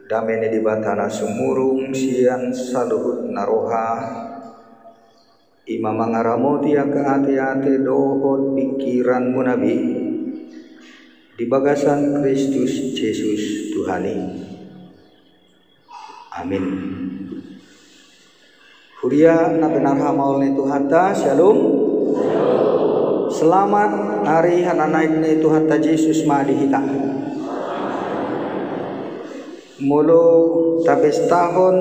damene di batana sumurung sian saluhut naroha imam ngaramoti ka ate-ate dohot pikiran munabi di bagasan Kristus Yesus Tuhani. Amin. Huria na benar hamal ni Tuhan ta shalom. Selamat hari hananaik ni Tuhan ta Yesus madihita. Mulu tapes tahun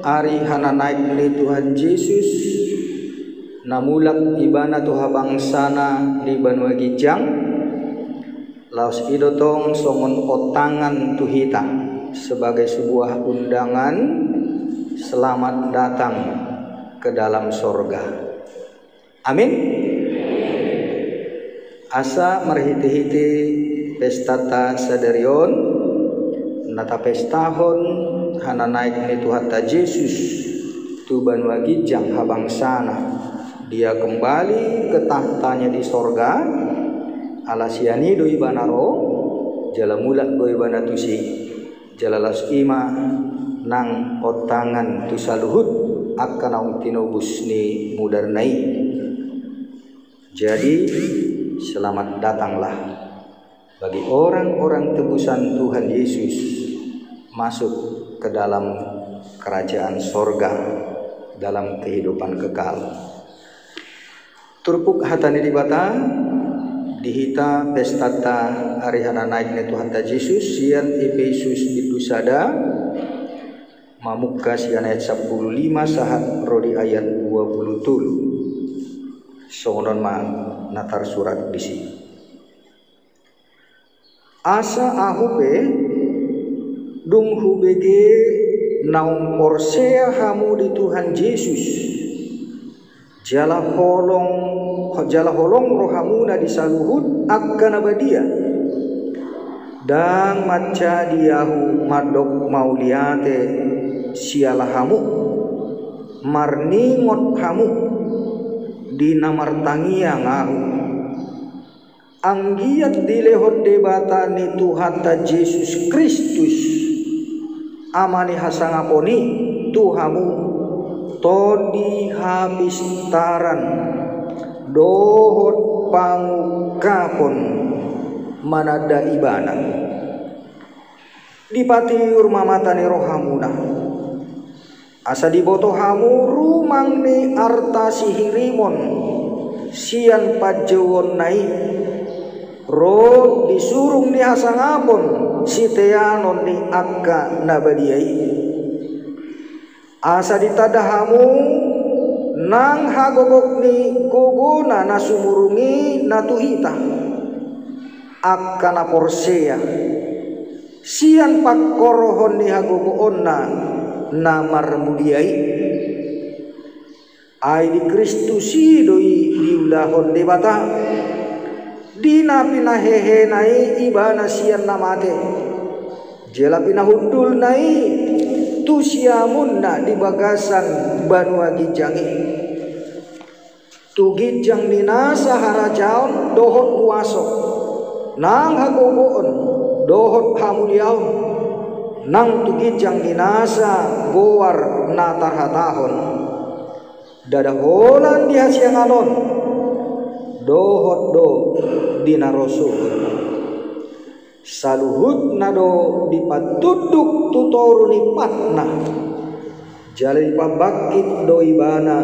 hari hananaik ni Tuhan Yesus namulak ibana tuha bangsana di Banua Gijang laos idotong songon otangan tuhita sebagai sebuah undangan selamat datang ke dalam sorga. Amin. Asa merhiti-hiti pestata sadarion nata pestahon hana naik ni Tuhan ta Yesus tu Banua Gijang habang sana dia kembali ke tahtanya di sorga alasiani doi banaro jala mulak doi banatusi jala las ima nang otangan tu saluhut akan au tinobus ni mudarnai. Jadi selamat datanglah bagi orang-orang tebusan Tuhan Yesus masuk ke dalam kerajaan sorga dalam kehidupan kekal. Turpuk hatani dibata dihita pestata arihana naik ni Tuhan ta Yesus sian Efesus didusada mamukka sian ayat 15 sahat rodi ayat 20 songonon ma natar surat bisi. Asa ahupe dung hubege naung porsea hamu di Tuhan Yesus jala holong rohamuna di saluhut akan abadia dan maca diahu madok mauliate sialah hamu marningot hamu di namartangia ngahu anggiat dilehot debata ni Tuhan ta Yesus Kristus amani hasangaponi tuhamu todi habis taran dohot pangukapon manada ibana dipatiur mamatani rohamuna asa diboto hamu rumang ni arta sihirimon sian pajewon nai ro disurung ni hasangapon si teanon ni akka nabadiai asa ditadahamu nang hagogok ni guguna nasumurungi natuhita akka naporsea sian pakkorohon ni hagogoonna namar muliai ai di Kristusi doi diulahon debata dina pinahehe nai ibana sian namate jela pinahundul nai tu siamunna di bagasan Banua Gijangi tu Gijang ninasa harajaon dohot puaso nang hagogoon dohot hamuliaon nang tu Gijang ninasa gowar natarhatahon dadaholan di hasianganon dohot do dinarosuh saluhut nado dipatuduk tutoruni patna jalai pabakit do ibana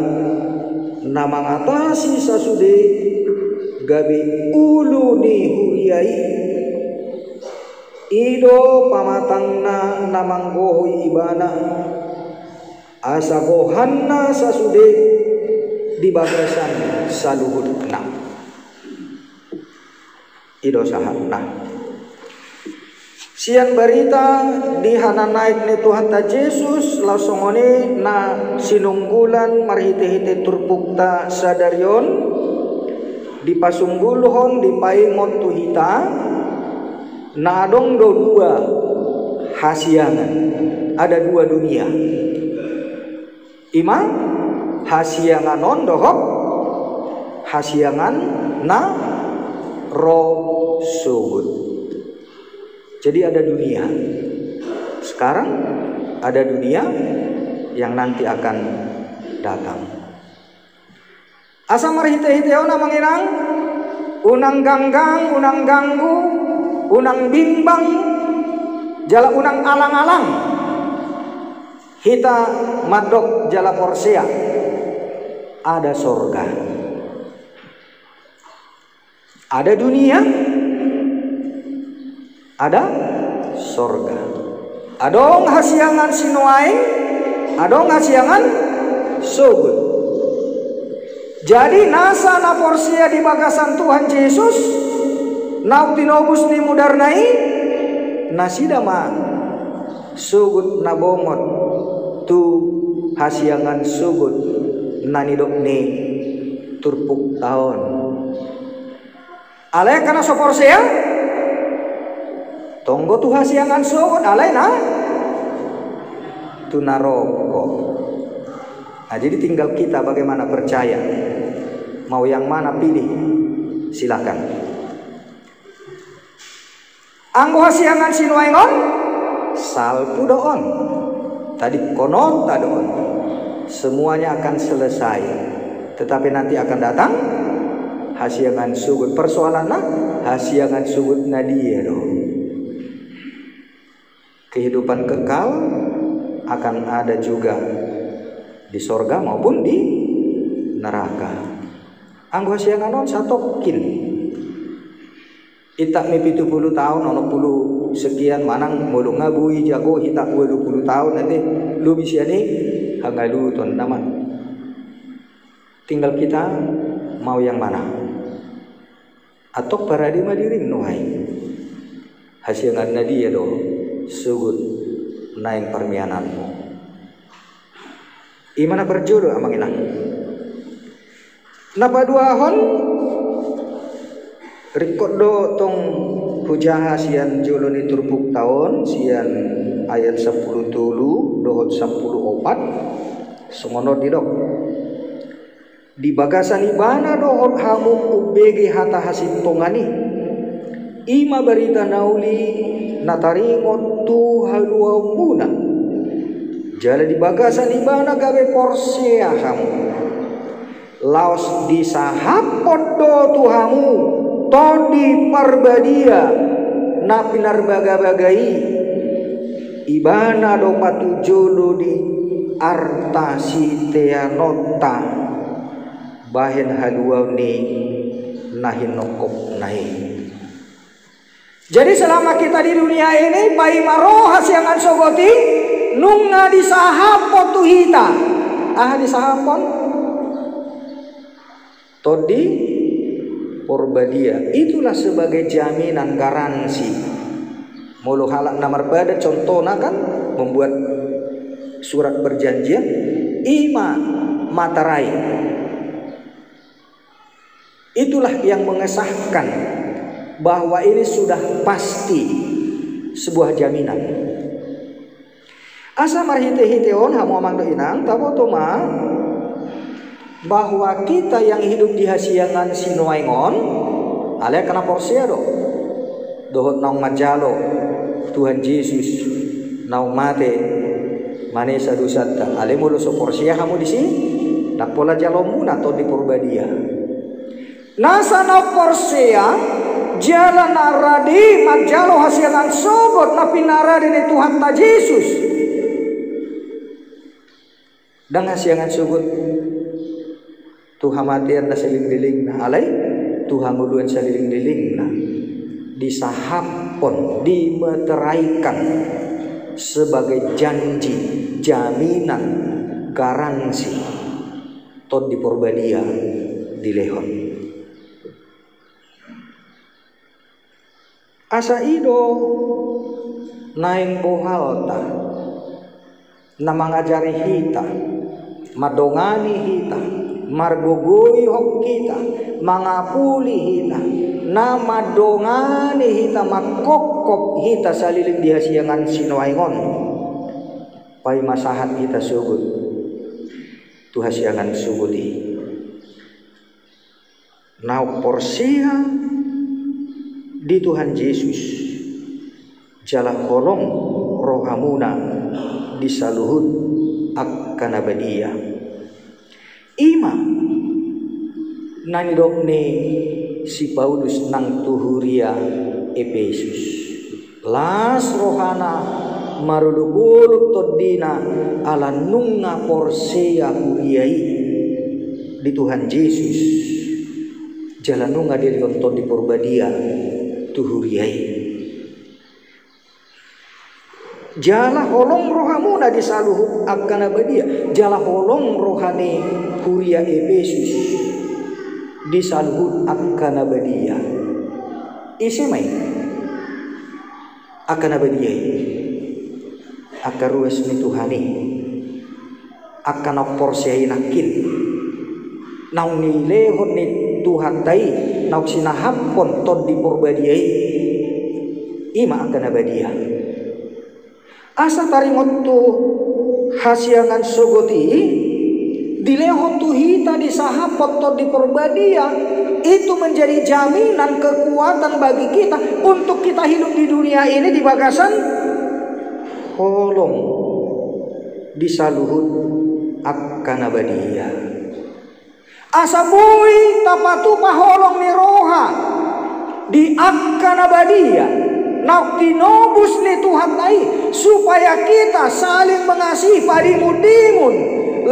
namangatasi sasude gabi ulu ni huriai ido pamatangna namanggohoi ibana asa gohanna sasude di bagasan saluhutna ido sahatna sian berita di hana naik ni Tuhan ta Yesus langsungone na sinunggulan marhite-hite turpukta sadarion di pasungguluhon di paingon tuhita na adong do dua hasiangan ada dua dunia ima hasiangan on dohok hasiangan na roh suhud. Jadi ada dunia sekarang, ada dunia yang nanti akan datang. Asa marhite-hiteona manginang, unang ganggang, unang ganggu, unang bimbang, jala unang alang-alang, hita madok jala porsea, ada sorga, ada dunia, ada sorga. Adong hasiangan sinuaing, adong hasiangan sugut. Jadi nasa na porsia di bagasan Tuhan Yesus, nau tinobus ni mudarnai, nasida ma sugut na bomot tu hasiangan sugut nanidok ni turpuk tahun. Alay kana so porsia, tonggo tu hasiangan sugut alay na tu naroko. Nah, jadi tinggal kita bagaimana percaya. Mau yang mana pilih, silakan. Anggo hasiangan sinuaingon, salpu doon. Tadi konon tadoon. Semuanya akan selesai. Tetapi nanti akan datang hasiangan sugut. Persoalannya hasiangan sugut nadia doh. Kehidupan kekal akan ada juga di sorga maupun di neraka. Anggo hasiangan non satokin. Itak mi 70 tahun, ono puluh sekian manang mulu ngabui jago itak 20 tahun nanti lu bisa nih hagalu ton nama. Tinggal kita mau yang mana. Atau paradigma diri nuhai. Hasiangan nadi ya do sugut naing permiananmu. Imana berjodoh amang inang. Napa dua hon rikodo tong hujaha sian joloni turpuk tahun sian ayat 10 tulu dohot 10 opat semono didok di bagasan ibana dohot hamu ubege hata hasintongani ima barita nauli nataringot tu halua muna jala di bagasan ibana gawe porsea hamu laos disahapot do tuhamu todi parbadia na pinarbaga-bagai ibana do patu jodo di arta siteanota bahen haluaw ni nahinokop nai. Jadi selama kita di dunia ini pai maro hasiangan sogoti nunga disahapot tuhita disahapon todi porbadia itulah sebagai jaminan garansi. Mulu halak namar pada contohnya kan membuat surat perjanjian ima materai. Itulah yang mengesahkan bahwa ini sudah pasti sebuah jaminan. Asa marhite-hiteon hamu amang do inang tabotoma bahwa kita yang hidup di hasiangan sinuaingon alay kana porsia dohot naung majalo Tuhan Yesus naung mate manesa dusata alay mulu so porsia kamu di sini napola jalomu nato di porbadia nasa na porsia jalan naradi majalo hasiangan sogot na pinaradi ni Tuhan ta Yesus dan hasiangan sogot Tuhan matian na saliling-liling na alay Tuhan nguluan saliling-liling na disahapon dimeteraikan sebagai janji jaminan garansi tot di porbadia di lehon asa ido naing bohalta na mangajari hita madongani hita margogoi hok kita mangapuli hita nama dongani hita makokop hita saliling di hasiangan sinuaingon pai masahat hita sugut tu hasiangan suguti nau porsia di Tuhan Yesus jala kolong rohamuna disaluhut akan abadia. Ima nani dokne si Paulus nang tuhuria Efesus las rohana marudukul todina ala nunga porsia huriai di Tuhan Yesus jalan nunga dilionton di porbadia tuhuriai jala holong rohamuna disaluhut akan abadia jala holong rohani huria Efesus disaluhut akan abadia isi mai akan abadia akan ruas ni Tuhani akan porsiai nakin nau ni lehon ni Tuhan tai nau sinahapon tod di porbadiai ima akan abadia asa taringot tu hasiangan sogoti dilehon tu hita di sahapon tod di porbadia itu menjadi jaminan kekuatan bagi kita untuk kita hidup di dunia ini di bagasan holong disaluhut akan abadia asabui tapatu paholong ni roha di akan abadia nak tinobus ni Tuhan nai supaya kita saling mengasihi padimun-dimun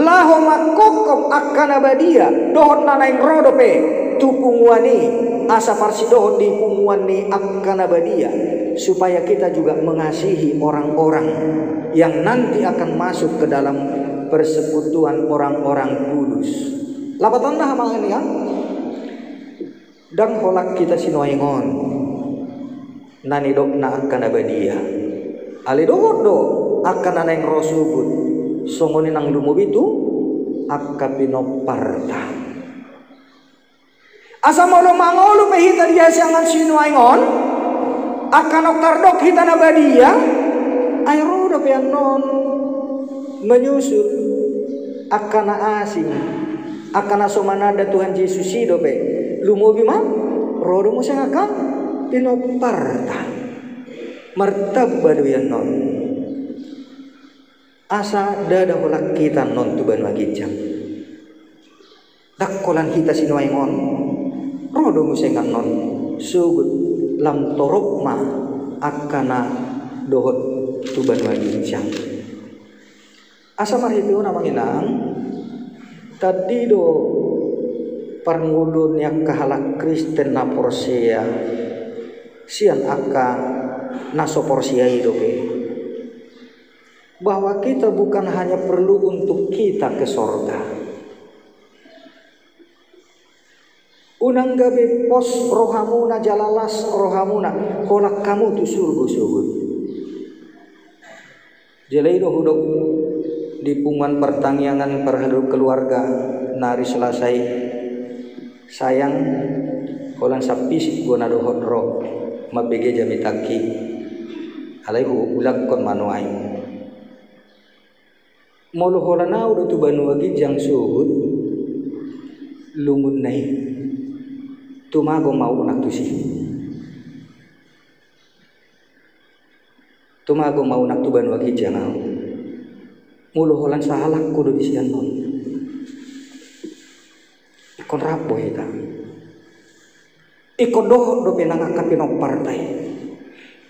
laho makokop akan abadia dohot nanaing rodope tupungwani asa parsi dohot di pungwani akan abadia supaya kita juga mengasihi orang-orang yang nanti akan masuk ke dalam persekutuan orang-orang kudus. Lapatan dah mangan ya. Dan holak kita sinuaingon. Nani dokna akan abadia. Ali dodo akan nanaing rosubut. Songoni nang lumubitu akapino parta. Asa molo mangolo pehita dia siangan sinuaingon. Akan okardok hita nabadia ay rodo pianon menyusul akan asing akan asomanada Tuhan Yesus hidope lumobi mah rodo mo siya akan pinoparta martab baduyan non asa dada hulak kita non tuban magijang dakkolan hita sinuaingon rodo mo siya non sugut lam torokma akana dohot tuban wagincang asa marhito na manginang tadi do parngulun yang kahalak Kristen na porsia sian aka naso porsia hidope bahwa kita bukan hanya perlu untuk kita ke sorga. Unang gabi pos rohamuna jalalas rohamuna kolak kamu tu surgu. Jelai do hudok di pungan pertangyangan perhadap keluarga nari selesai sayang kolan sapis guna dohot ro mabege jamitaki alaihu ulag kon manuai molo holana udah tu banu wagi jang suhud lungun nai tumago mau nak tusi tumago mau nak tuban wagi jangan mulu holan sahalak kudu bisian non ikon rapo hita ikon dohot do penang kapinok partai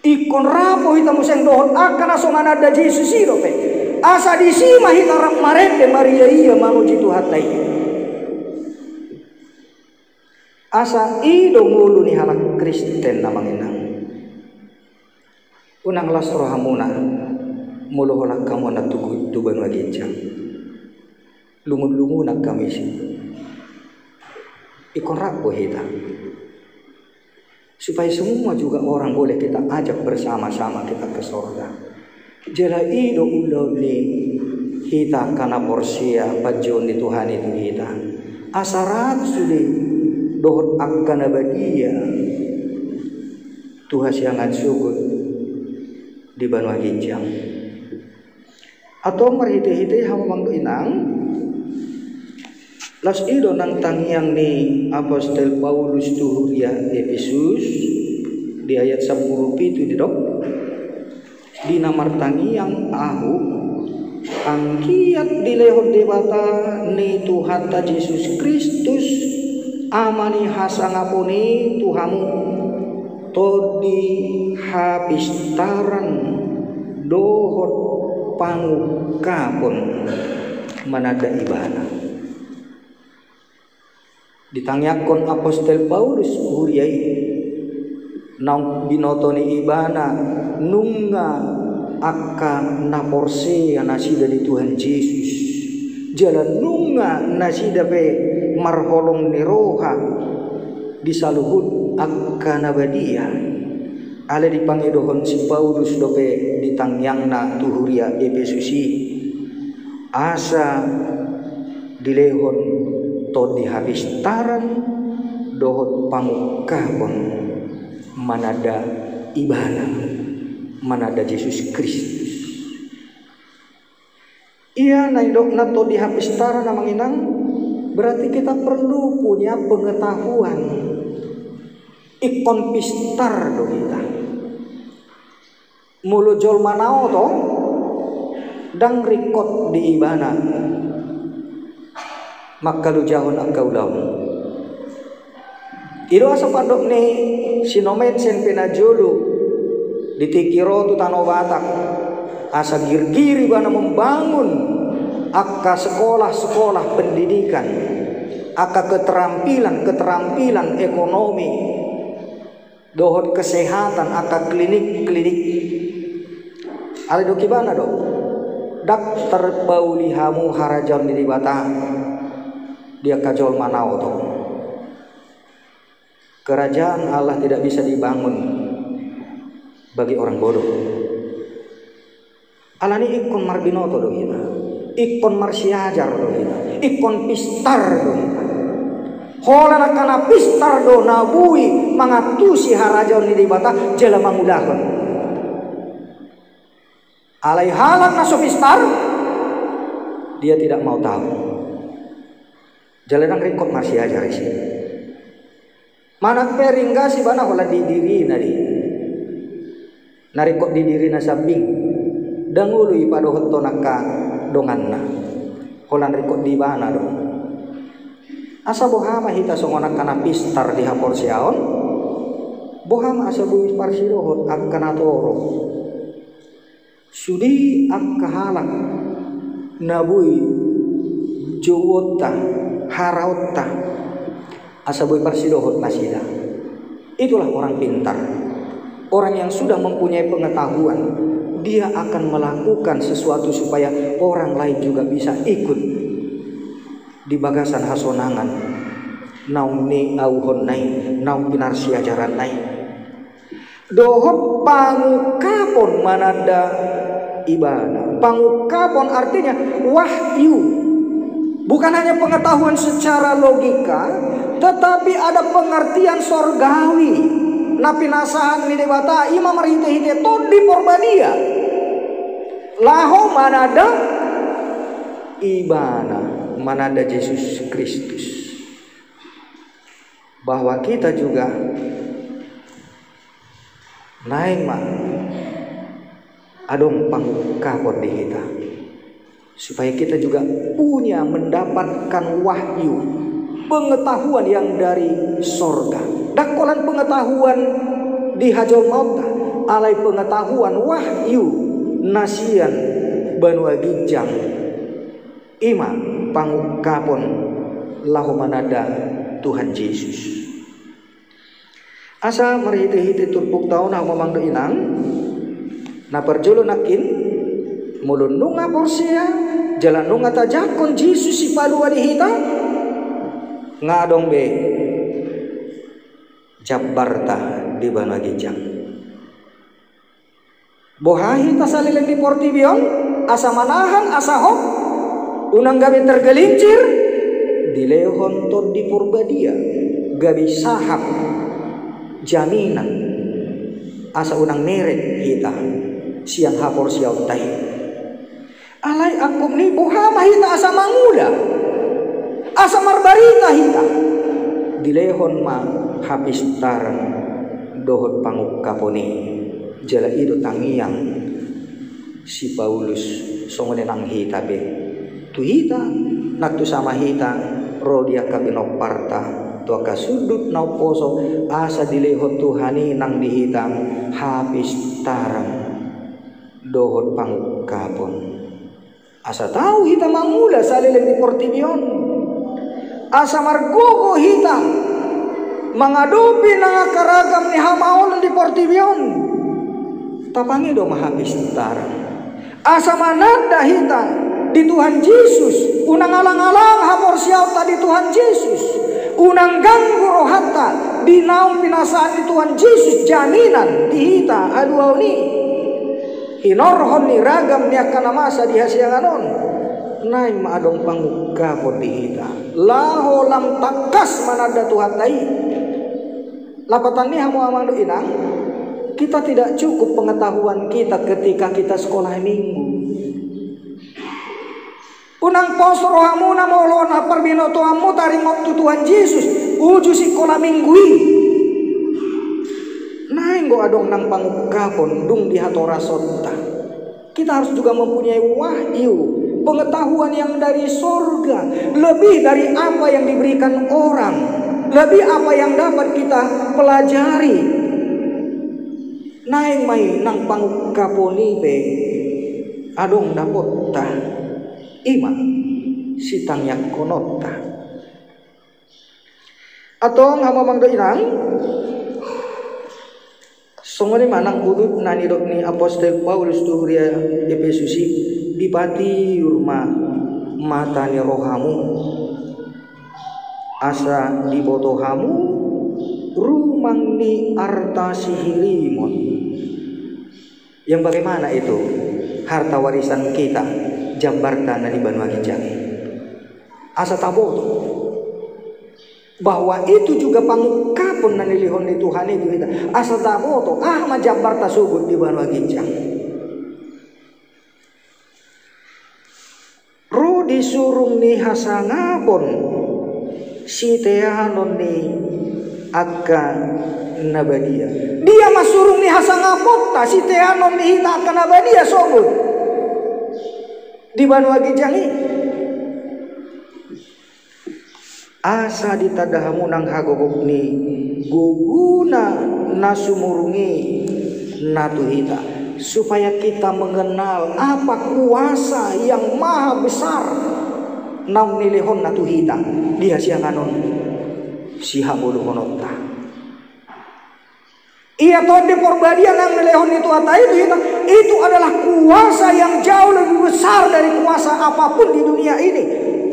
ikon rapo hita museng dohot akan asongan ada Yesus dope asa disima hita rak marende Maria iya manuji tuhatai asa ido ngulu ni halak Kristen namang inang unang las rohamuna mulu holak kamu na tuban wagincang lungun-lungun nak kami sih ikon rapo hita supaya semua juga orang boleh kita ajak bersama-sama kita ke surga jela ido ulo ni hita kana porsia pajon di Tuhan itu hita asarat sudi dohot akan abadia Tuhan siangan sugut di banua ginjang atau merhite-hite hamang inang las ido nang tangiang ni Apostol Paulus tuhuria Efesus di ayat 10 itu di dina martangiang ahu angkiat dilehon debata ni Tuhan ta Yesus Kristus amani hasangapuni Tuhamu todi hapistaran dohot pangukapon manada ibana. Ditangyakon Apostel Paulus huriai nang binotoni ibana nunga akka naporse nasida di Tuhan Yesus jalan nunga nasida pe marholong niroha disaluhut akka nabadia ale dipangedohon si Paulus dope ditangyangna tuhuria Efesusi asa dilehon to dihabistaran dohot pamukahon manada ibana manada Yesus Kristus. Iya naidok na to dihabistaran na manginang berarti kita perlu punya pengetahuan ikon pistar do kita mulu jol manao to dang rikot di ibana makalu jahon angkau daun ilo asa padok ni sinomet sen penajulu ditikiro tu tano batak asa girgiri bana membangun akka sekolah-sekolah pendidikan akka keterampilan ekonomi dohot kesehatan akka klinik ale do kibana do daktar paulihamu harajon di bata dia kajol manao to kerajaan Allah tidak bisa dibangun bagi orang bodoh. Alani ikon marbinoto do kita, ikon marsiajar do kita, ikon pistar do kita. Hola kana pistar do nabui mangatusi harajon di bata jela mangudahon. Alai halak naso pistar dia tidak mau tahu. Jalan rikot marsiajar isi. Mana peringga si bana hola di diri nadi. Narikot di diri na sabing dangului padohot to naka donganna holan rikot di bana do asa bohama hita songonak kana pistar di hapor siaon bohama asa buis parsirohot akkana toro sudi akka halak nabui jowota harautta asa buis parsirohot masida. Itulah orang pintar. Orang yang sudah mempunyai pengetahuan, dia akan melakukan sesuatu supaya orang lain juga bisa ikut di bagasan hasonangan. Naum ni auhon nai, naum binar siajaran nai. Dohot pangukapon manada ibadah. Pangukapon artinya wahyu. Bukan hanya pengetahuan secara logika, tetapi ada pengertian sorgawi. Napi nasahan ni debata imam marhite-hite to di porbadia laho manada ibana manada Yesus Kristus bahwa kita juga naik mah adong pangukapon di kita supaya kita juga punya mendapatkan wahyu pengetahuan yang dari sorga. Dakolan pengetahuan di hajol mauta alai pengetahuan wahyu nasian banua gijang ima pangukapon lahu manada Tuhan Yesus asa marhite-hite turpuk taon na mamangdo inang na perjulo nakin mulun nunga porsia jalan nunga tajakon Yesus si padua di hita ngadong be Jabarta di Bana Gijang. Bohahi tasalileng di Portibion, asa manahan, asa hok, unang gabi tergelincir, dilehon to di Purbadia, gabi sahab, jaminan, asa unang neret hita, siang hapor siyaw tay. Alay akum ni bohama hita asa manguda, asa marbarita hita, dilehon ma hapistaran dohot pangukaponi jala ido tangiang si Paulus songone nang hita be tu hita naktu sama hita rodia kabinoparta tu ka sudut nau poso asa dilehot Tuhani nang dihita habis tarang dohot pangkapon asa tahu hita mangula salileng di Portibion asa margogo hita mengadopi nangakaragam ni hamaon di Portibion tapangi do mahabis tarang asa mananda hita di Tuhan Yesus unang alang-alang hamor siauta di Tuhan Yesus unang ganggu rohata di naung pinasaan di Tuhan Yesus jaminan di hita aduau ni hinorhon ni ragam ni akan masa di hasianganon naim maadong pangukapot di hita laho lam takas manada Tuhan tai lapatan ni hamu amang do inang kita tidak cukup pengetahuan kita ketika kita sekolah minggu unang poso rohamuna maulona perbinoto amu taring waktu Tuhan Yesus uju sekolah minggui naing go adong nang pangukapon dung di hatora sonta kita harus juga mempunyai wahyu pengetahuan yang dari sorga lebih dari apa yang diberikan orang lebih apa yang dapat kita pelajari naing mai nang pangukaponi be adong dapot ta ima sitang yang konota atau ngamamang do inang songone manang udut nani dok ni apostol Paulus tuhuria Efesusi dipati urma mata ni rohamu asa dibotohamu rumang ni arta sihirimon yang bagaimana itu harta warisan kita jambarkan di Banua Kijang asa taboto bahwa itu juga pangukapon na nilihon ni Tuhan itu kita asa taboto majambarta subut di Banua Kijang ro disurung ni hasangapon si teanon ni akka nabadia dia masurung ni hasangapon ta si teanon ni hita akka nabadia sobut di Banua Kijang asa ditadahamu nang hagogok ni guguna nasumurungi natuhita supaya kita mengenal apa kuasa yang maha besar nang nilehon natuhita dia sianganon sihabulu honota ia tuh di porbadia nang nilehon itu ata itu adalah kuasa yang jauh lebih besar dari kuasa apapun di dunia ini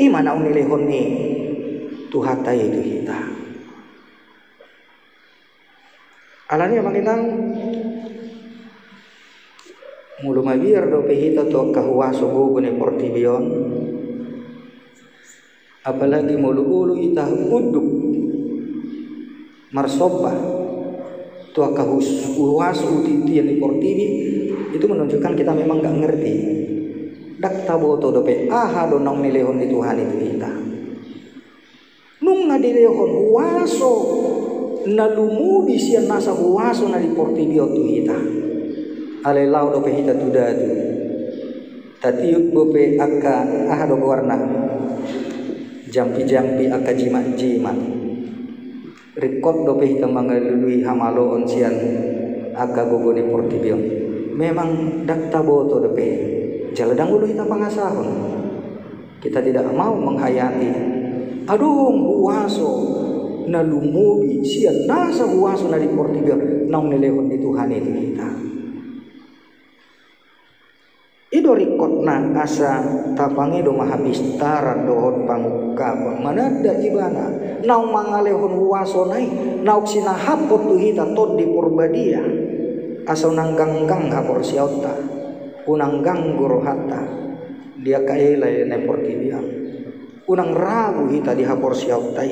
imana nilehon ni tuhata itu kita alani manginang mulu mabir do pehita to kahuaso bugo ni Portibion apalagi mulu ita uduk marsopa to kahuaso utitian ni Portibi itu menunjukkan kita memang gak ngerti dak taboto do pe aha do nang nilehon ni Tuhan itu kita nung nadilehon huwaso nalumudi siya nasa huwaso na di Portibio tu hita alelaw do pe hita tudadu tatiyuk bope akka ahado warna jampi akka jimat rekod do pe hita mangalului hamalo onsian akka gogo di Portibio memang dakta boto do pe jaladang ulu hita pangasahon kita tidak mau menghayati adung huwaso na lumubi siya nasa huwaso na di Portibio nang nilehon di Tuhan itu kita ido rikot na asa tapangi do mahabis taran dohon pangukapon manada ibana nang mangalehon huwaso nai nauk sinahapot tu hita tod di porbadia asa nanggang hapor siauta unang ganggu rohata dia kaelay na Portibio unang ragu hita di hapor siautai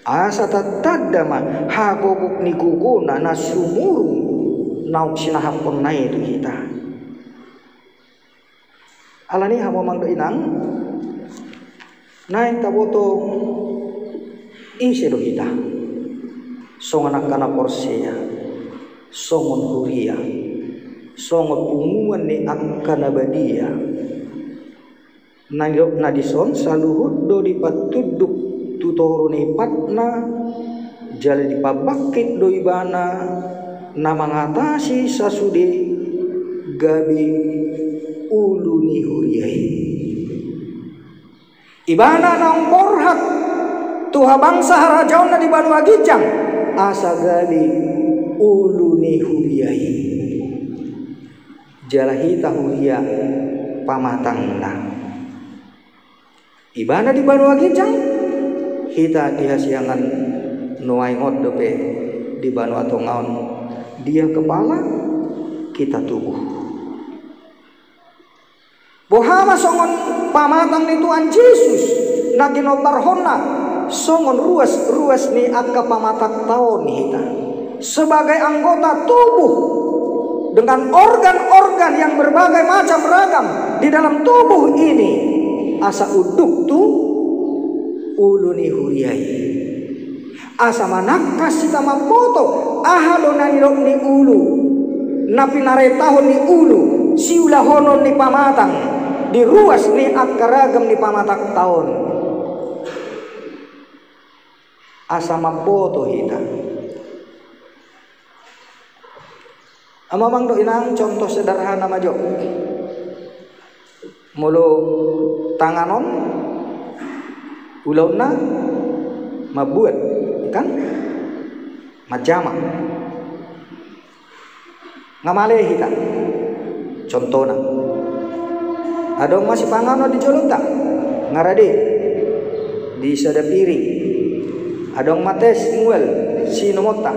asa tatadama hagogok ni guguna na sumurung nauk sinahapon na itu hita alani hamo mangdo inang naik taboto isedo hita songanak kana porsia songon huria songot punggungan ni akan abadia nadison saluhud do dipatuduk tutoro ni patna jale dipabakit do ibana na mengatasi sasude gabi ulu ni huriyai ibana nang borhak tuha bangsa harajaon na di Banu Agijang asa gabi ulu ni huriyai jalahita huria pamatangna ibana di Banu Agijang hita dihasiangan nuai ngot dope di Banu Atongaon dia kepala kita tubuh bohama songon pamatang ni Tuhan Yesus nagino barhona songon ruas ni akka pamatak taon hita sebagai anggota tubuh dengan organ-organ yang berbagai macam ragam di dalam tubuh ini asa uduk tu uluni huriyai asa manakas sita mapoto ahalo nanilok ni ulu napi nare tahun ni ulu siula honon ni pamatang di ruas ni akaragam ni pamatak tahun asa mapoto hita amamang do inang contoh sederhana majo mulu tanganon ulauna mabuat kan majama ngamale hita contohna adong masih pangano di jolota ngarade di sadapiri adong mates nguel sinomota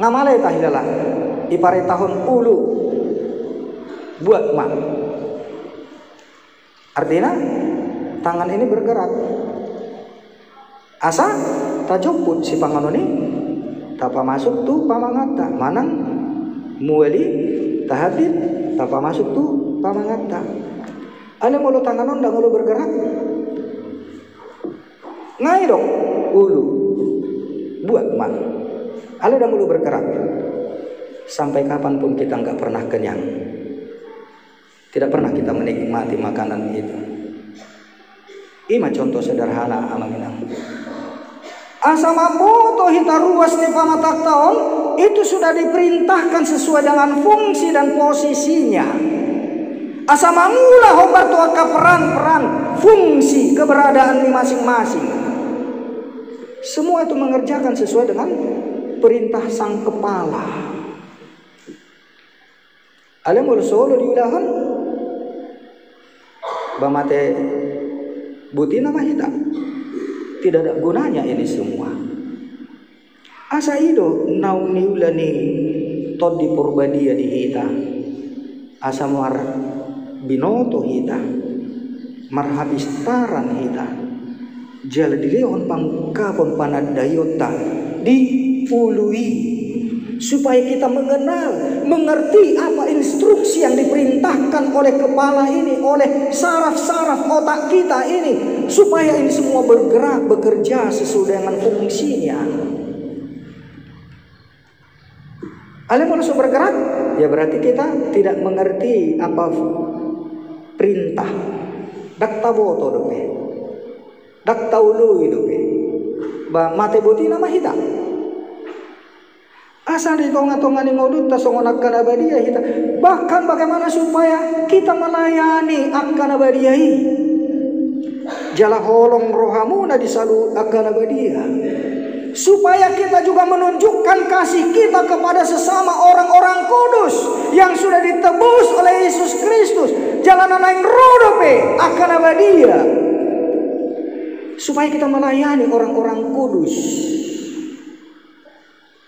ngamale tahilala ipare tahun ulu buat mak artinya tangan ini bergerak asa tajoput si panganoni tapa masuk tu pamangata manang mueli tahadid tapa masuk tu pamangata ane mulu tanganon dah mulu bergerak ngai dong ulu buat mak ale dah mulu bergerak sampai kapanpun kita nggak pernah kenyang tidak pernah kita menikmati makanan itu. Ima contoh sederhana amaminang. Asama foto hita ruas ni pamatak taon itu sudah diperintahkan sesuai dengan fungsi dan posisinya. Asama mula hobar tua peran-peran fungsi keberadaan di masing-masing. Semua itu mengerjakan sesuai dengan perintah sang kepala. Alamul solo diulahan bamate buti nama hita tidak ada gunanya ini semua asa ido nauni ulani tod di purbadia di hita asa mar binoto hita marhabistaran hita jala dileon pangkapon panadayota dipului supaya kita mengerti apa instruksi yang diperintahkan oleh kepala ini, oleh saraf-saraf otak kita ini, supaya ini semua bergerak, bekerja sesuai dengan fungsinya. Alim manusia bergerak, ya berarti kita tidak mengerti apa perintah. Dak taboto dope, dak taului dope, ba mate boti nama hita. Asal di tonga-tonga ni ngodut tasongon akan abadia kita. Bahkan bagaimana supaya kita melayani akan abadia ini. Jala holong rohamu na disalu akan abadia. Supaya kita juga menunjukkan kasih kita kepada sesama orang-orang kudus yang sudah ditebus oleh Yesus Kristus. Jalanan lain rodope akan abadia. Supaya kita melayani orang-orang kudus.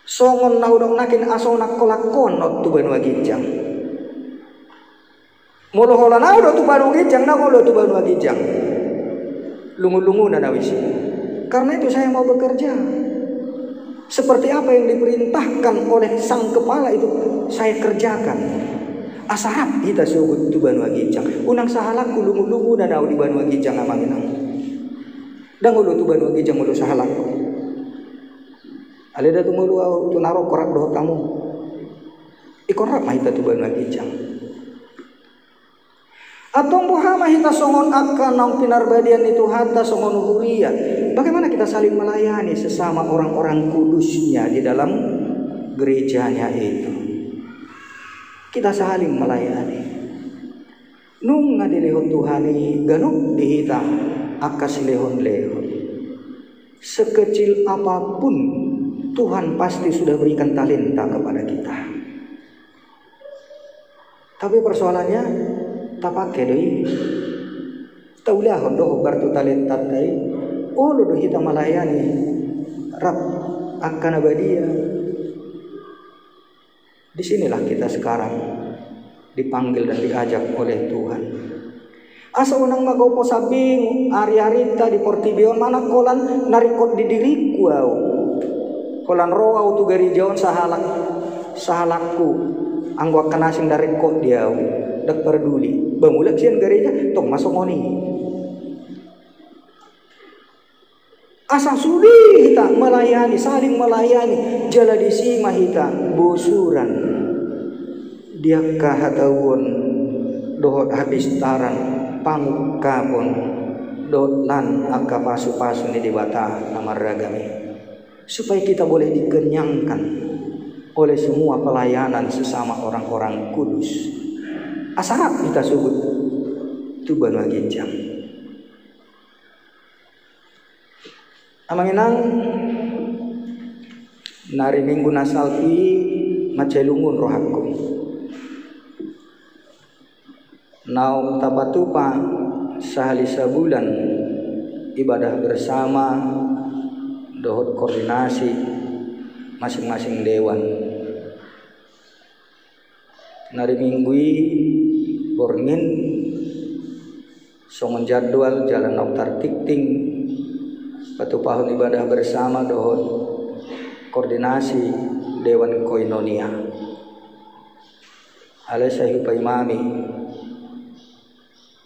Songon naudong nakin asong nakolakon not tu Banu Agijang. Molo hola naudo tu Banu Agijang, nagulo tu Banu Agijang. Lungu-lungu na nawisi. Karena itu saya mau bekerja. Seperti apa yang diperintahkan oleh sang kepala itu saya kerjakan. Asarap kita subut tu Banu Agijang. Unang sahalaku lungu-lungu na daw di Banu Agijang amanginang. Dangulo tu Banu Agijang mulo sahalaku. Alida tumulu tu naro korak doh kamu. ikon rap mahita tu banu agijang atong buha mahita songon akan nang pinarbadian itu hatta songon huria. Bagaimana kita saling melayani sesama orang-orang kudusnya di dalam gerejanya itu. Kita saling melayani. Nung ngadilehon Tuhani ganuk dihita akas lehon-lehon. Sekecil apapun Tuhan pasti sudah berikan talenta kepada kita. Tapi persoalannya tak pakai deh. Taulah doh bertu talenta dai. Oh lo doh kita melayani Rab akan abadia. Disinilah kita sekarang dipanggil dan diajak oleh Tuhan. Asa unang magaw po sabing ari-arita di Portibion mana kolan narikot di diriku au. Kolan roa tu gari jaon sahalakku anggwa kanasing dari kod dia dak peduli. Bamulak sian gereja tong masuk ngoni. Asa sudi kita melayani, saling melayani, jala disima kita bosuran. Dia kahatawon dohot habis tarang pangkapon dohot lan akka pasu-pasu ni dibata namaragami supaya kita boleh dikenyangkan oleh semua pelayanan sesama orang-orang kudus. Asarap kita sebut tu banu agijang. Amanginang nari minggu nasalpi macelungun rohakku. Naum tapatupa sehali sebulan ibadah bersama dohot koordinasi masing-masing dewan. Nari minggui borngin songon jadwal jalan dokter tikting patupahun ibadah bersama dohot koordinasi dewan koinonia. Alai sahipa imami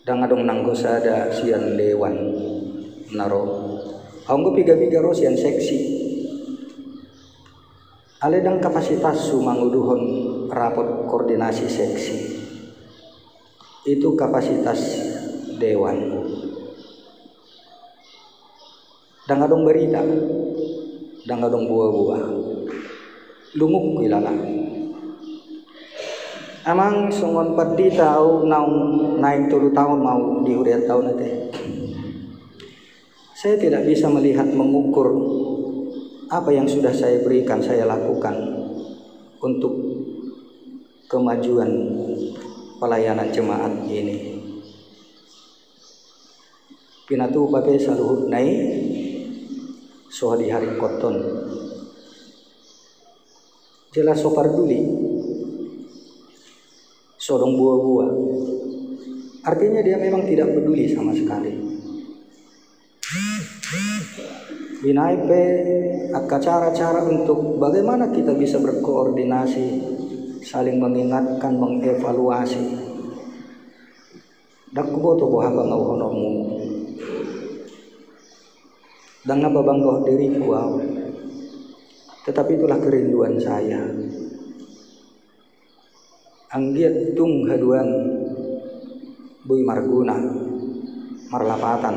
dan adong nanggosada sian dewan naro anggo piga-piga ro sian seksi ale dang kapasitas su manguduhon rapot koordinasi seksi itu kapasitas dewan dan adong berita dan adong buah-buah lumuk ilala. Amang songon padi tahu naung naik 3 tahun mau di huriat tahun nanti. Saya tidak bisa melihat mengukur apa yang sudah saya berikan, saya lakukan untuk kemajuan pelayanan jemaat ini. Pinatu pakai saluhut naik soh di hari koton. Jelas sopar duli. Sodong buah-buah. Artinya dia memang tidak peduli sama sekali. Binaipe cara-cara untuk bagaimana kita bisa berkoordinasi, saling mengingatkan, mengevaluasi. Dak kuboto boha bangau honomu. Dan nababanggoh diriku. Tetapi itulah kerinduan saya. Anggiat tung haduan Bui Marguna marlapatan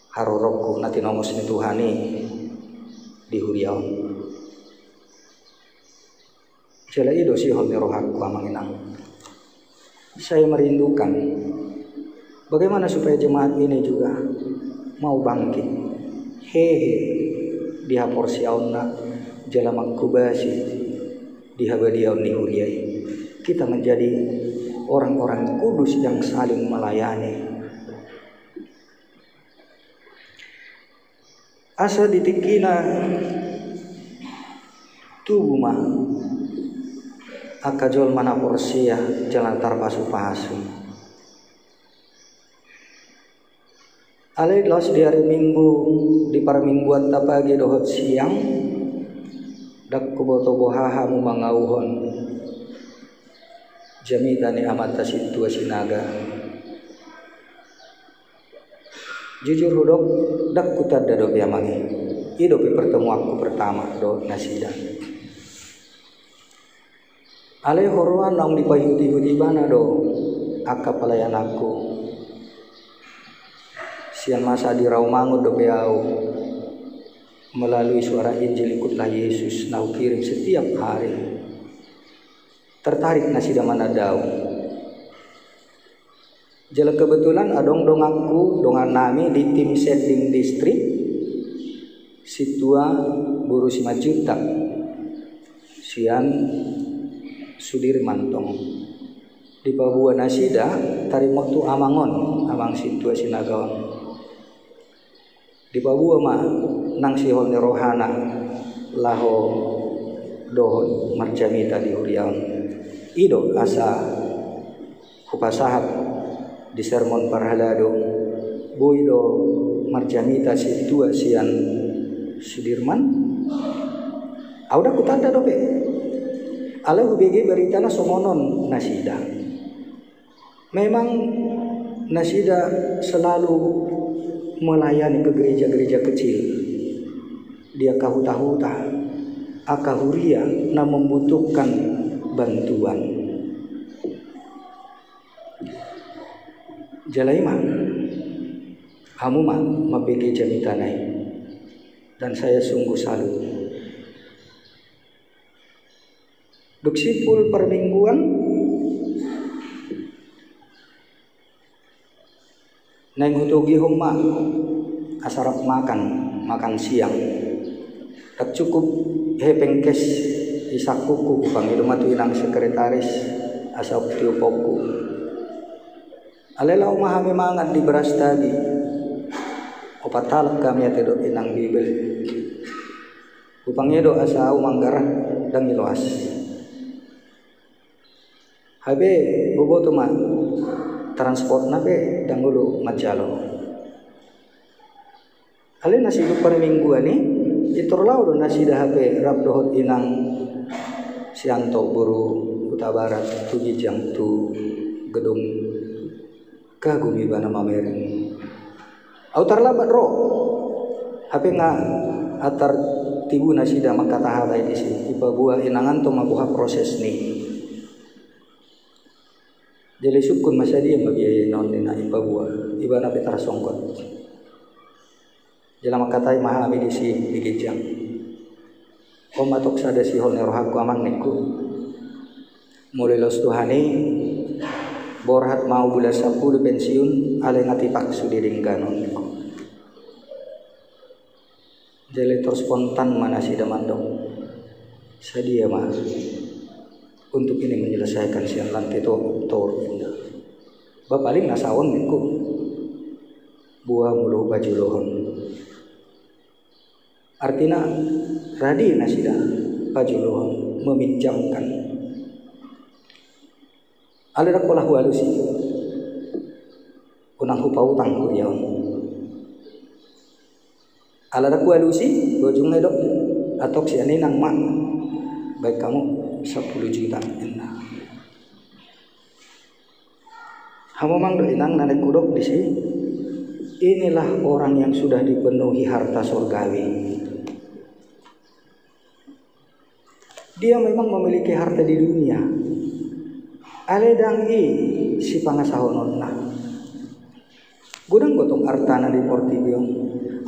harorokku nati nomus ni Tuhani di huriau jala ido sihon ni rohakku amanginang. Saya merindukan bagaimana supaya jemaat ini juga mau bangkit hehe diha porsi auna jala makubasi dihabadiaun ni huriai. Kita menjadi orang-orang kudus yang saling melayani. Asa ditikina tubuma akajol mana porsia jalan tarpasu-pasu. Alai los di hari Minggu di parmingguan tapagi dohot siang dak kuboto bohaha mu mangauhon jamitani amata situa sinaga jujur hudok dak kutad dado piamangi idopi pertemuanku pertama do nasida Ale horwan naung dipayuti-huti bana do aka pelayan aku. Sian masa di Rawamangun do beau melalui suara Injil ikutlah Yesus nau kirim setiap hari. Tertarik nasi damana dau. Jala kebetulan adong dong aku dongan nami di tim setting distrik situa buru 5 juta sian Sudirman tong di Papua nasida tarimok tu amangon amang situa sinagaon di Papua mah nang sihon rohana laho dohon marjamita di huriaon ido asa kupasahat di sermon parhalado boido marjamita situa sian Sudirman auda kutanda dope ala UBG beritana somonon nasida memang nasida selalu melayani ke gereja-gereja kecil dia kahuta-huta akahuria na membutuhkan bantuan jalaima kamu mah mabege jamitanai dan saya sungguh salut. Duk sipul permingguan neng hutugi humma asarap makan siang tak cukup hepeng kes isakuku pangidu matuinang sekretaris asap tiupoku alela umah mangat di beras tadi opat talak kami atau inang bibel upangnya do asa umanggarah dan iluas habe boboto mah transport nabe dangulu majalo ale nasi per mingguan ni iturlau do nasi dah habe rab dohot inang sianto buru uta barat tuji jam tu gedung kagumi bana mamering au tarlabat ro habe nga atar tibu nasi dah makata halai di sini ipa buah inangan to mabuha proses ni jadi sukun masa dia bagi non dina ipa buah iba na petar songkot jela makatai maha ami disi digijang o matok sada si hol nerohaku amang niku mulai los tuhani borhat mau bulan 10 pensiun ale ngati paksu diringganon niku jele spontan mana si damandong sadia mah untuk ini menyelesaikan sian lantai tor bapaling nasawon niku buah mulu baju lohon artinya radi nasida baju lohon meminjamkan alira pola hualusi unang hupau utang kuriaon alira hualusi bojung dok atau si ane nang mak baik kamu 10 juta enak. Hamamang do inang nanek kudok di sini. Inilah orang yang sudah dipenuhi harta surgawi. Dia memang memiliki harta di dunia. Ale dangi si pangasahononna. Gudang gotong artana di Portibiong.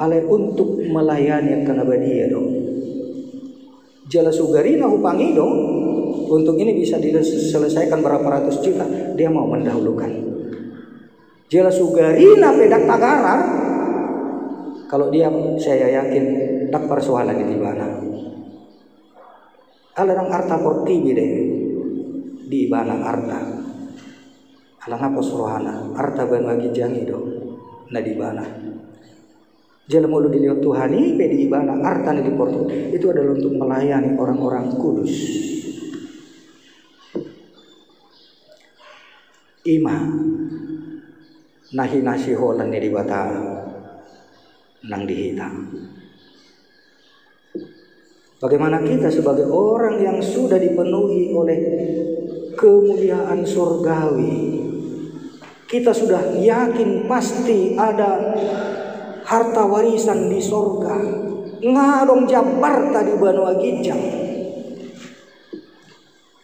Ale untuk melayani kanabadiya dong. Jala sugarina hupangi dong. Untuk ini bisa diselesaikan berapa ratus juta, dia mau mendahulukan. Jela sugarina pedak tagara, kalau dia saya yakin dak persoalan di mana. Alarang arta portibi deh di ibana arta. Alang apa suruhana arta banwagi jangi do na di bana. Jela mulu dilihat Tuhan ini di ibana arta di portibi itu adalah untuk melayani orang-orang kudus. Ima nahi nasi holan ni dibata nang dihitam. Bagaimana kita sebagai orang yang sudah dipenuhi oleh kemuliaan surgawi, kita sudah yakin pasti ada harta warisan di surga. Ngadong jabar tadi Banua Gijang.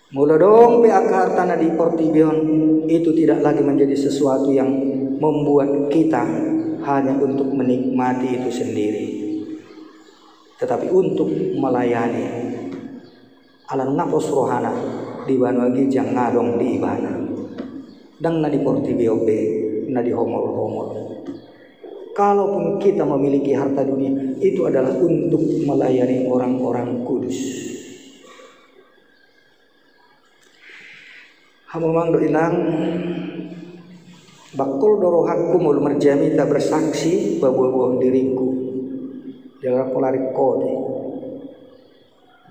Mula dong pe hartana di Portibion itu tidak lagi menjadi sesuatu yang membuat kita hanya untuk menikmati itu sendiri, tetapi untuk melayani alam nafas rohana di Banua Gijang ngadong di Ibana dan na di Portibio be na di homol-homol. Kalaupun kita memiliki harta dunia, itu adalah untuk melayani orang-orang kudus. Hamamang do ilang bakul dorohakku mul merjami tak bersaksi bahwa diriku jangan polarik kode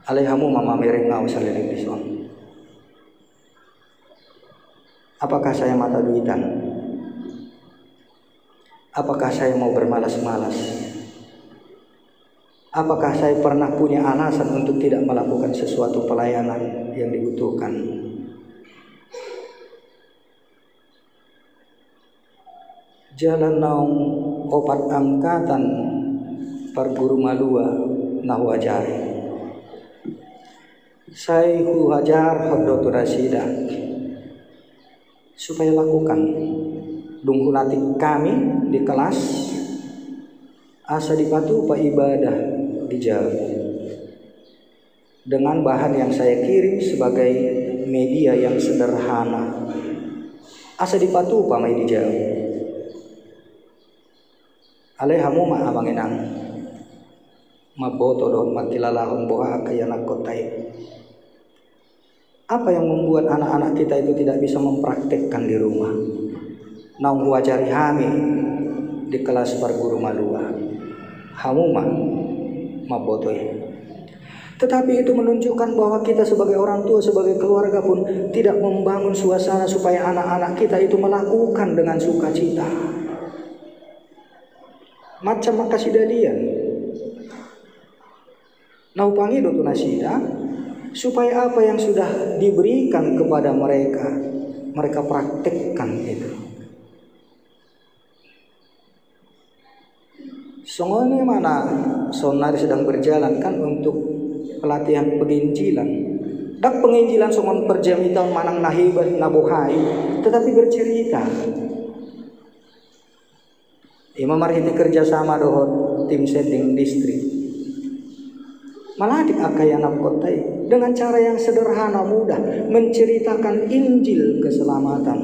alaihamu mama merengau salin bison. Apakah saya mata duitan? Apakah saya mau bermalas-malas? Apakah saya pernah punya alasan untuk tidak melakukan sesuatu pelayanan yang dibutuhkan? Jalan naung opat angkatan perguru malua nahu ajari. Saya hajar Habdotu Rasida supaya lakukan dungkulati kami di kelas asa dipatu pa ibadah di jalan dengan bahan yang saya kirim sebagai media yang sederhana asa dipatu pa mai di jalan. Alaihamu ma abanginang maboto don makilalahon boha kayanak kotai. Apa yang membuat anak-anak kita itu tidak bisa mempraktekkan di rumah? Naung wajari hami di kelas perguru malua. Hamuma mabotoi. Tetapi itu menunjukkan bahwa kita sebagai orang tua, sebagai keluarga pun tidak membangun suasana supaya anak-anak kita itu melakukan dengan sukacita. Macam makasih dalian. Naupangi do tunasida supaya apa yang sudah diberikan kepada mereka praktekkan itu. Songone mana sonari sedang berjalan kan untuk pelatihan penginjilan. Dak penginjilan songon perjami tahun manang nahibat nabuhai, tetapi bercerita. Imam marhiti kerjasama dohon tim setting distrik. Maladik akayanap kotai dengan cara yang sederhana mudah menceritakan Injil keselamatan.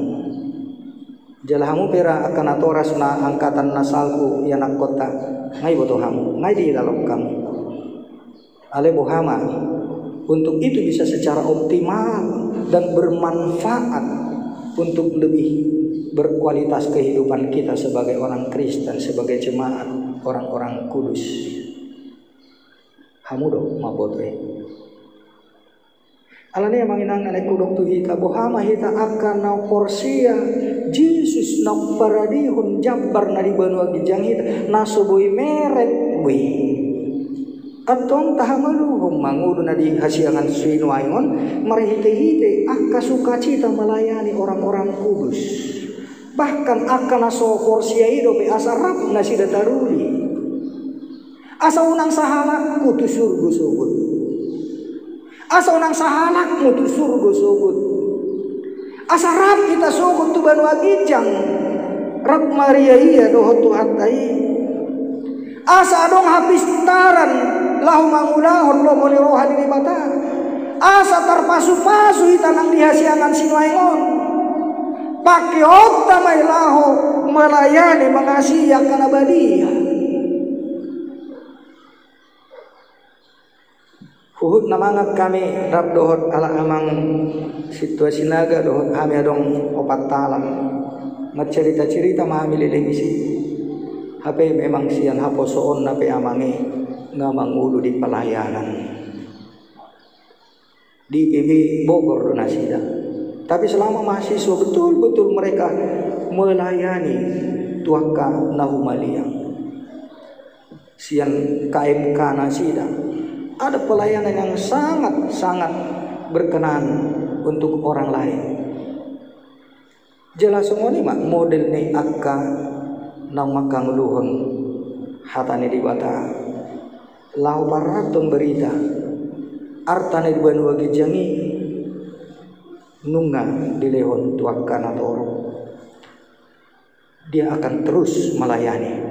Jalahamu pera akan atoras na angkatan nasalku yanak kota ngai botohamu ngai di dalam kamu. Ale bohama untuk itu bisa secara optimal dan bermanfaat untuk lebih berkualitas kehidupan kita sebagai orang Kristen, sebagai jemaat orang-orang kudus. Hamudo mabotre. Alani yang manginang naik kudok tu hita bohama hita akan na porsia Jesus na paradihun jabbar na di Banua Gijang hita nasoboi meret bui. Atong tahamaluhum mangudu na di hasiangan sinuayon marihite-hite akka sukacita melayani orang-orang kudus. Bahkan akan aso porsia itu pe asa rap na sida taruli. Asa unang sahalak kutu surga sugut. Asa unang sahalak mutu surga sugut. Asa rap kita sugut tu Banua Gijang. Rap Maria iya doho tuhatai. Asa dong habis taran lahu mangulahon lo moni rohani di mata. Asa terpasu-pasu hitanang dihasiangan sinuayon. Pakai otak mailaho melayani mengasihi akan abadiah. Huhut namangat kami rap dohot ala amang situasi naga dohot kami adong opat talam. Cerita-cerita mahami lilih isi. HP memang sian haposoon nape amangi ngamang ulu di pelayanan. Di PB Bogor donasida. Tapi selama mahasiswa betul-betul mereka melayani tuaka nahumaliang. Sian KMK nasida. Ada pelayanan yang sangat-sangat berkenan untuk orang lain. Jelas semua ni mak model ni akka nang makang luhun hatane di bata. Lau paraton berita artane di Banua Gijangi nunga dilehon tuakan atau orang, dia akan terus melayani.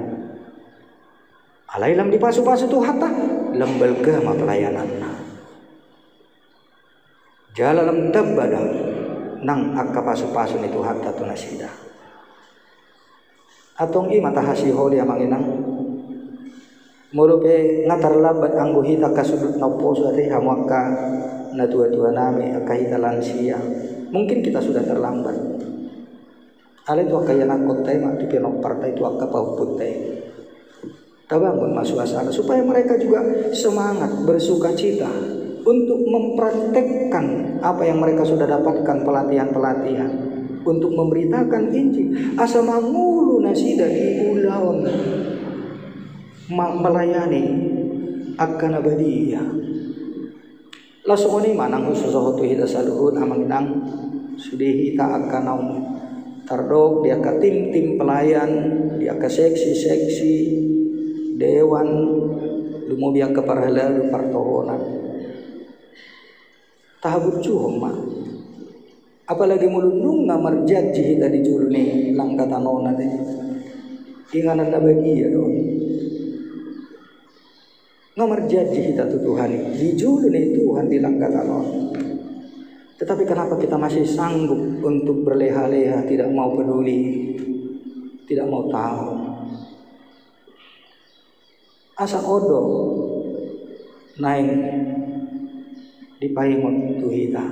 Alailam di pasu-pasu tu hatta lembel ke ma pelayanan. Jalalam tabbada nang akka pasu-pasu itu hatta tu nasida. Atong i mata hasiho dia manginang murupe ngatar labat anggo hita kasudut na poso ati hamaka na tua-tua nami akahita lansia. Mungkin kita sudah terlambat. Ale tu akaya nakotai mak di penok partai tu akka pauputai. Tabangun suasana supaya mereka juga semangat bersuka cita untuk mempraktekkan apa yang mereka sudah dapatkan pelatihan-pelatihan untuk memberitakan Injil. Asa mangulu nasida di ulaon melayani akan abadiyah. Langsung ini manang khusus hotu hita saluhun amanginang sudah hita akan naum tardok dia ke tim pelayan, dia ke seksi dewan lumo dia ke parhala lu partohonan tahabut cuhom mah apalagi mulunung ngamar jaji hita di juru nih langkatanona teh inganan na bagia dong ngamar janji kita tuh Tuhan di julu nih Tuhan di langkatanon. Tetapi kenapa kita masih sanggup untuk berleha-leha, tidak mau peduli, tidak mau tahu? Asa odo naik di payung tu kita.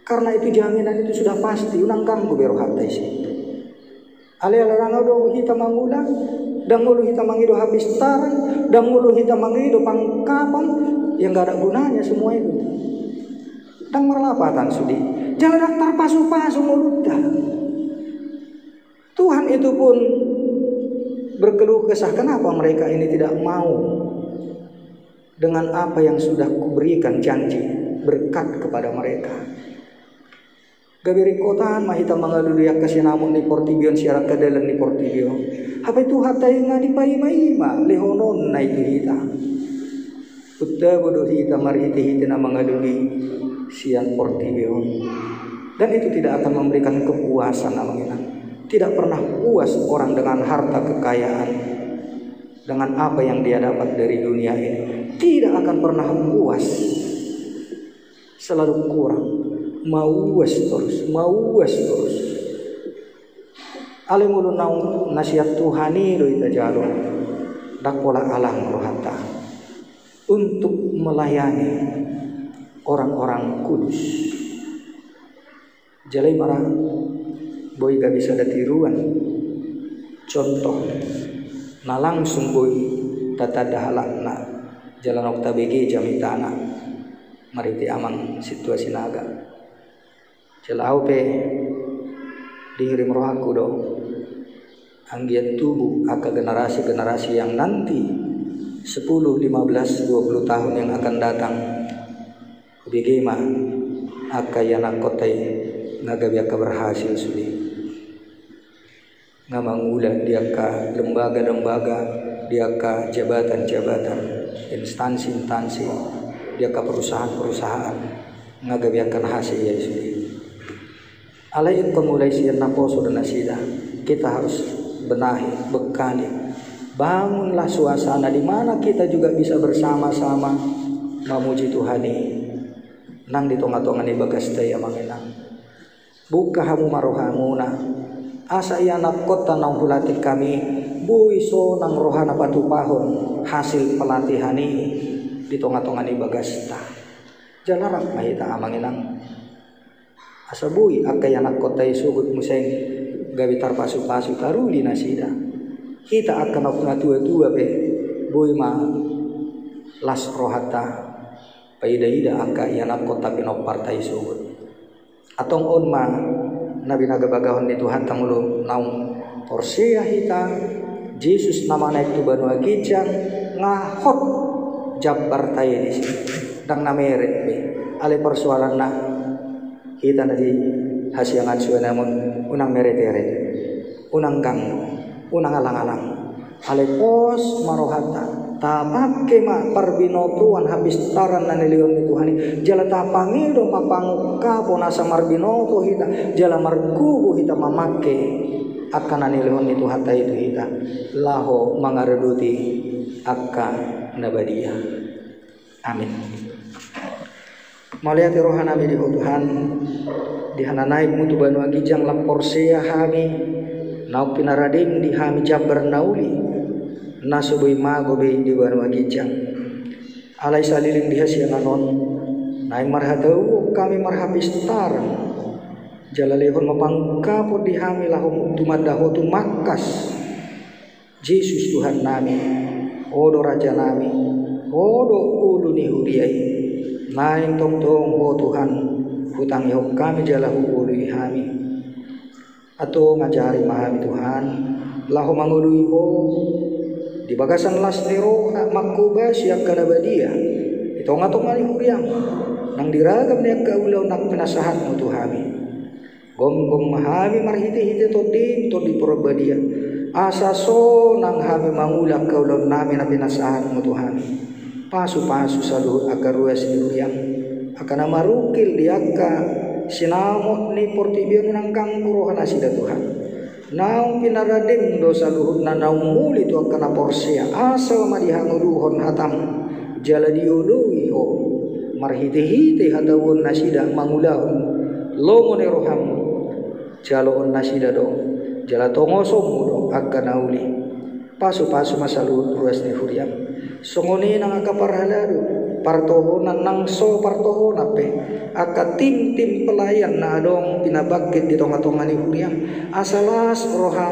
Karena itu jaminan itu sudah pasti unang ganggu berohata isi. Ale-ale odo kita mangulang dan mulu kita mangido habis tarang dan mulu kita mangido pangkapan yang gak ada gunanya semua itu. Dan merlapatan sudi jalan daftar pasu-pasu mulut dah. Tuhan itu pun berkeluh kesah kenapa mereka ini tidak mau dengan apa yang sudah kuberikan janji berkat kepada mereka. Gabiri kotaan mahita mangaluliak kasinamun ni Portibio siaran kadalan ni Portibio. Apa itu hatai nga di paima lehonon na itu hita. Utta bodoh hita marhiti na mangaluli sian Portibio. Dan itu tidak akan memberikan kepuasan namanya. Tidak pernah puas orang dengan harta kekayaan, dengan apa yang dia dapat dari dunia ini. Tidak akan pernah puas. Selalu kurang. Mau was terus. Ale mulu naung nasihat Tuhani do ita jalo dakola alang rohata untuk melayani orang-orang kudus. Jalai marah boy gak bisa ada tiruan. Contoh na langsung boy tata dahalakna jalan okta BG jamitana mariti amang situasi naga. Celau pe dihirim roh aku do anggiat tubuh aka generasi yang nanti 10, 15, 20 tahun yang akan datang bagaimana aka yana kotai ngagabiaka berhasil sudi ngamangula dia ka lembaga-lembaga dia ka jabatan-jabatan instansi-instansi dia ka perusahaan-perusahaan ngagabiakan hasil ya sudi. Alain pemulai siar naposo dan nasida kita harus benahi, bekali, bangunlah suasana di mana kita juga bisa bersama-sama memuji Tuhan ini. Nang di tonga-tonga ni bagas tayo manginang. Buka hamu marohamuna. Asa iyanak kota nang hulati kami buiso nang rohana patupahon hasil pelatihan ini di tonga-tonga ni bagas ta. Jalarak mahita amanginang. Asabui akay anak kota isugot museng gabitar pasu-pasu karuli nasida. Kita akan nak tua-tua be boy ma las rohata paida-ida akay anak kota pinok partai isugot. Atong on ma nabi nagabagahon ni Tuhan tamulo naung porsia hita Jesus nama naik tu banua gijang ngahot jabbar tayo di sini dang nameret be ale persoalan na kita nanti hasiangan suwe namun unang meret-eret, unang gang, unang alang-alang. Ale pos marohata tapake ma parbinotuan habis taran na nilion ni Tuhan jala tapangido mapangka ponasa marbinoto hita jala margugu hita mamake akan nilion ni Tuhan itu hita laho mangareduti akka nabadia. Amin. Maliati rohanami di Tuhan dihananaik mutu banua gijang lampor sea hami nau pinaradim di hami jabar nauli nasubui mago be di banua gijang alai saliling di hasia nanon naik marhatau kami marhabis tar jalalehon mapangkapo di hami lahum tumadaho tu makas Yesus Tuhan nami odo raja nami odo ulu ni huriai naing tong ho Tuhan hutang yau kami jalahu ului hami atau ngajari mahami Tuhan lahu mangului ho di bagasan las nero makuba siak kanabadia itong-atong ali huriang nang diragam niya kaulaw nak pinasahat mo Tuhami gom mahami marhiti-hiti to di purbadia asa so nang hami mangulak kaulaw namin na pinasahat mo Tuhami pasu-pasu saluhut agar ruas ni huriang akan marukil diaka sinamot ni portibion nang kangkurohan asida Tuhan naung pinaradim dosa luhut na naung muli tu akan porsia asal madihanguluhon hatam jala diului ho marhiti-hiti hatawun nasida mangulahun lomo ni roham jaloon nasida do jala tongosomu do akan nauli pasu-pasu masaluhut ruas ni huriang songoni nang akaparhaladu partohonan nangso partohona pe aka tim pelayan na adong pinabakit di tonga-tonga ni huriang asalas roha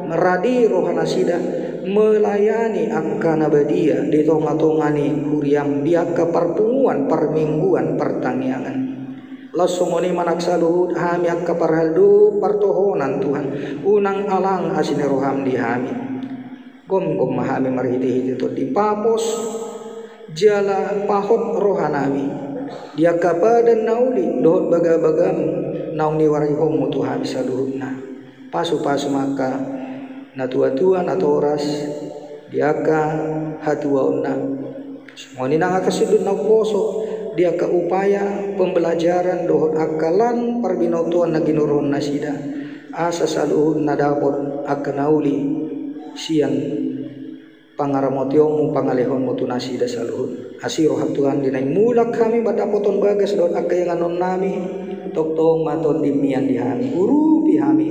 meradi roha nasida melayani aka nabadia di tonga-tonga ni huriang di aka parpunguan parmingguan pertaniangan lasongoni manaksa luhut hami aka parhaldu partohonan Tuhan unang alang asine roham di hami gom mahami marhiti-hiti to di papos jala pahot rohanami dia kapadan nauli dohot baga-bagam naung niwarihom mu Tuhan saluhutna pasu-pasu maka natua-tua natoras dia ka hatuauna semua nang akasudut na poso dia ka upaya pembelajaran dohot akalan parbinotuan na ginuron nasida asa saluhut nadapot akanauli siang pangaramotyomu pangalehonmu tunasi dasaluhut asiro Tuhan dinay mulak kami badapoton bagas doon akayanganon nami toktong maton dimian dihami urupi hami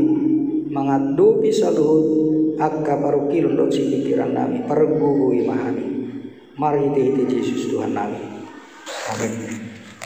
mangadupi saluhut akka parukilon doon si pikiran nami pargugui mahami mari hiti Yesus Tuhan nami amin.